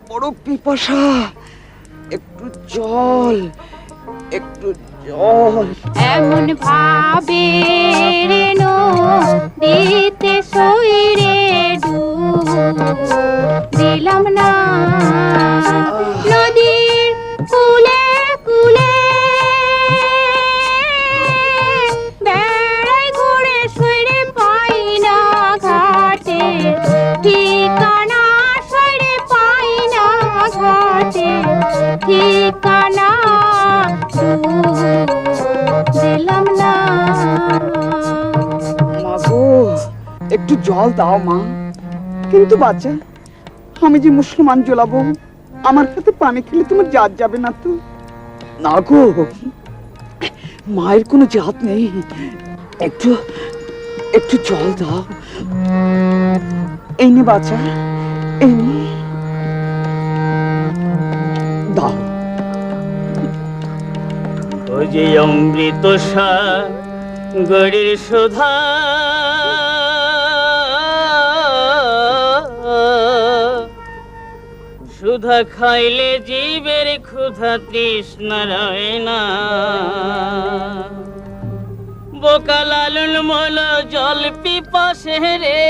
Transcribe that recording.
বড় পিপাসা, একটু জল, একটু জল। এমন ভাবে রে দিতে সইরে দিলাম না নদীর কুলে কুলে বেড়াই ঘুরে সইরে পাই না ঘাটে ঠিকানা, সইরে পাই না ঘাটে ঠিকানা দিলাম না। মা গো, একটু জল দাও মা। কিন্তু বাচ্চা, আমি যে মুসলমান জ্বলাবো, আমার সাথে পানি খেলে তোমার জাত যাবে না তো? না গো, মায়ের কোনো জাত নেই। একটু একটু জল দাও। এই নে বাচ্চা, এই নে, দাও। ও যে অমৃত সাগরের সুধা, সুধা খাইলে জীবের ক্ষুধা তৃষ্ণা রয় না। বোকা লালন মল জল পিপাসে রে